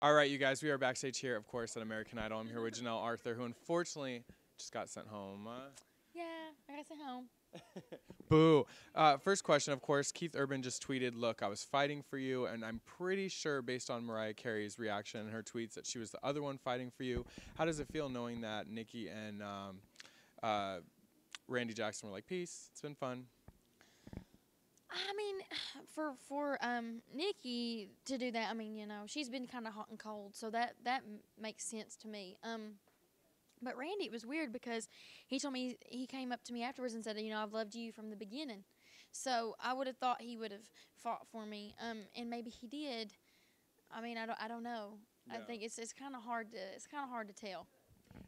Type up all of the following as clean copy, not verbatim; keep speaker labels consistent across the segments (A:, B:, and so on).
A: All right, you guys, we are backstage here, of course, at American Idol. I'm here with Janelle Arthur, who unfortunately just got sent home.
B: Yeah, I got sent home.
A: Boo. First question, of course, Keith Urban just tweeted, "Look, I was fighting for you," and I'm pretty sure, based on Mariah Carey's reaction and her tweets, that she was the other one fighting for you. How does it feel knowing that Nicki and Randy Jackson were like, "Peace, it's been fun"?
B: I mean, for Nicki to do that, I mean, you know, she's been kind of hot and cold, so that makes sense to me. But Randy, it was weird because he told me, he came up to me afterwards and said, you know, I've loved you from the beginning. So I would have thought he would have fought for me, and maybe he did. I mean, I don't know. Yeah. I think it's kind of hard to tell.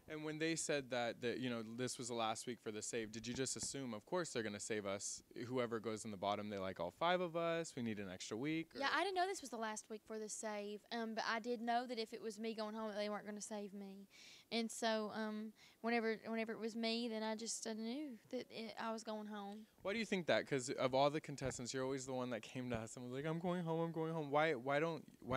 A: And when they said that you know, this was the last week for the save, did you just assume, of course, they're going to save us? Whoever goes in the bottom, they like all 5 of us. We need an extra week. Or?
B: Yeah, I didn't know this was the last week for the save. But I did know that if it was me going home, they weren't going to save me. And so whenever it was me, then I knew that I was going home.
A: Why do you think that? Because of all the contestants, you're always the one that came to us and was like, "I'm going home. I'm going home." Why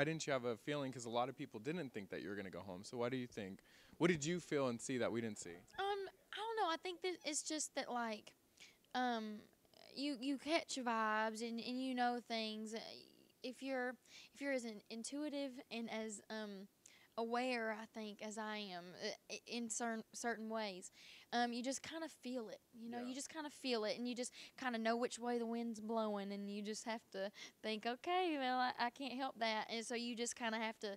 A: didn't you have a feeling? Because a lot of people didn't think that you were going to go home. So why do you think? What did you feel and see that we didn't see?
B: I don't know. I think that it's just that, like, you catch vibes and you know things. If you're as intuitive and as aware, I think, as I am in certain ways, you just kind of feel it. You know, you just kind of feel it, and you just kind of know which way the wind's blowing, and you just have to think, okay, well, I can't help that, and so you just kind of have to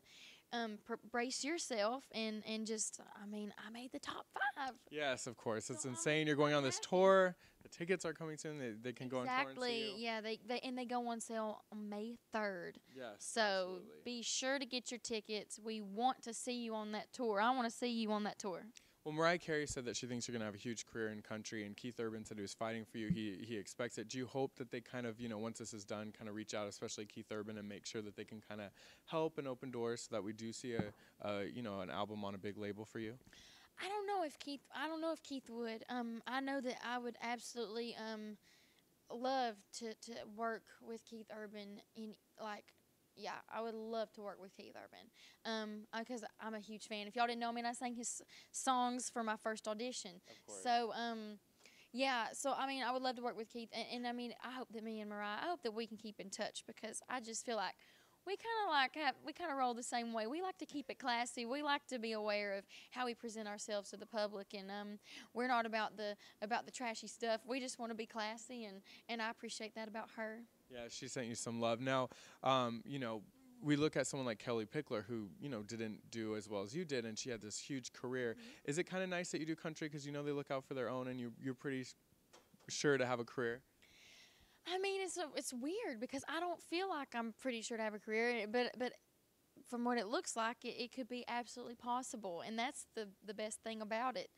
B: brace yourself and just, I mean, I made the top 5.
A: Yes, of course. It's insane. You're going on this tour. The tickets are coming soon. They can go on tour and see you.
B: Yeah, they go on sale on May 3rd.
A: Yes,
B: so
A: absolutely.
B: Be sure to get your tickets. We want to see you on that tour. I want to see you on that tour.
A: Well, Mariah Carey said that she thinks you're going to have a huge career in country, and Keith Urban said he was fighting for you. He expects it. Do you hope that they kind of, you know, once this is done, kind of reach out, especially Keith Urban, and make sure that they can kind of help and open doors so that we do see you know, an album on a big label for you?
B: I don't know if Keith would. I know that I would absolutely love to work with Keith Urban in, like, yeah, I would love to work with Keith Urban, because I'm a huge fan. If y'all didn't know me, I sang his songs for my first audition.
A: Of course.
B: So, yeah, so, I mean, I would love to work with Keith. And I mean, I hope that me and Mariah, I hope that we can keep in touch, because I just feel like we kind of roll the same way. We like to keep it classy. We like to be aware of how we present ourselves to the public, and we're not about the trashy stuff. We just want to be classy, and I appreciate that about her.
A: Yeah, she sent you some love. Now, you know, we look at someone like Kellie Pickler, who, you know, didn't do as well as you did, and she had this huge career. Mm-hmm. Is it kind of nice that you do country because, you know, they look out for their own, and you're pretty sure to have a career?
B: I mean, it's weird because I don't feel like I'm pretty sure to have a career, but from what it looks like, it could be absolutely possible, and that's the best thing about it.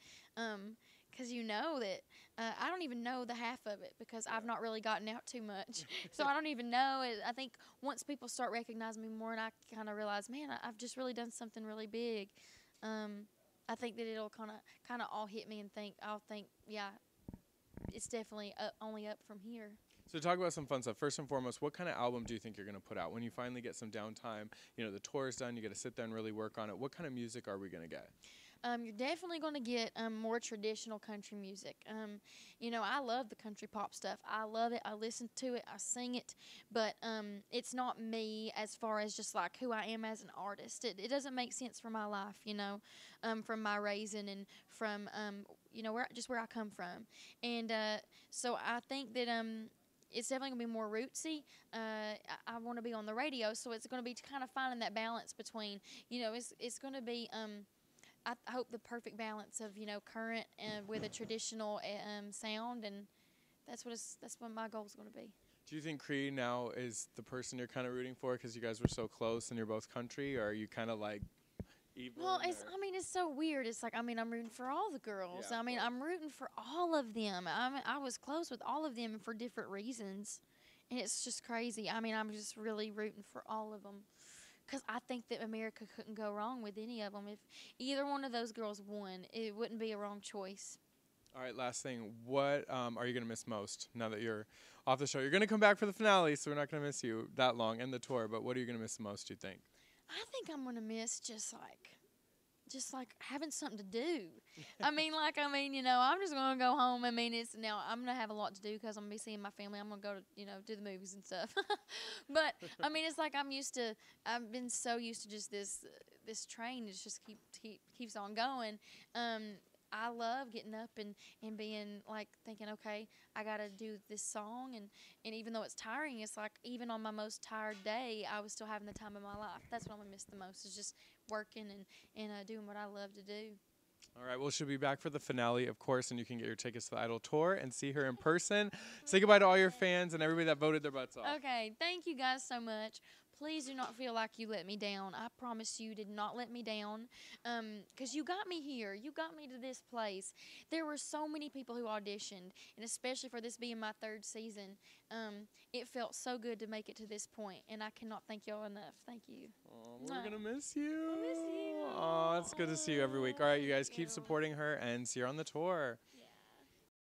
B: Because you know that I don't even know the half of it because I've not really gotten out too much. So I don't even know it. I think once people start recognizing me more and I kind of realize, man, I've just really done something really big, I think that it'll kind of all hit me and I'll think, yeah, it's definitely only up from here.
A: So talk about some fun stuff. First and foremost, what kind of album do you think you're going to put out? When you finally get some downtime, you know, the tour is done, you get to sit there and really work on it. What kind of music are we going to get?
B: You're definitely going to get more traditional country music. You know, I love the country pop stuff. I love it. I listen to it. I sing it. But it's not me as far as just like who I am as an artist. It doesn't make sense for my life, you know, from my raising and from, you know, where I come from. And so I think that it's definitely going to be more rootsy. I want to be on the radio, so it's going to be kind of finding that balance between, you know, it's going to be, I hope, the perfect balance of, you know, current with a traditional sound, and that's what my goal is going to be.
A: Do you think Cree now is the person you're kind of rooting for because you guys were so close and you're both country, or are you kind of like even?
B: Well, I mean, it's so weird. It's like, I mean, I'm rooting for all the girls. Yeah, I mean, I'm rooting for all of them. I was close with all of them for different reasons, and it's just crazy. I mean, I'm just really rooting for all of them because I think that America couldn't go wrong with any of them. If either one of those girls won, it wouldn't be a wrong choice.
A: All right, last thing. What are you going to miss most now that you're off the show? You're going to come back for the finale, so we're not going to miss you that long and the tour, but what are you going to miss the most, do you think?
B: I think I'm gonna miss just like having something to do. I'm just gonna go home. It's now I'm gonna have a lot to do because I'm gonna be seeing my family. I'm gonna go to do the movies and stuff. But it's like I've been so used to just this train. It just keeps on going. I love getting up and being like thinking, okay, I gotta do this song, and even though it's tiring, it's like even on my most tired day, I was still having the time of my life. That's what I'm gonna miss the most, is just working and doing what I love to do.
A: All right, well, she'll be back for the finale, of course, and you can get your tickets to the Idol Tour and see her in person. Say goodbye to all your fans and everybody that voted their butts off.
B: Okay, thank you guys so much. Please do not feel like you let me down. I promise you did not let me down, because you got me here. You got me to this place. There were so many people who auditioned, and especially for this being my 3rd season, it felt so good to make it to this point, and I cannot thank y'all enough. Thank you.
A: Oh, we're going to miss you.
B: I miss you.
A: Oh, it's good to see you every week. All right, you guys keep supporting her and see her on the tour.
B: Yeah.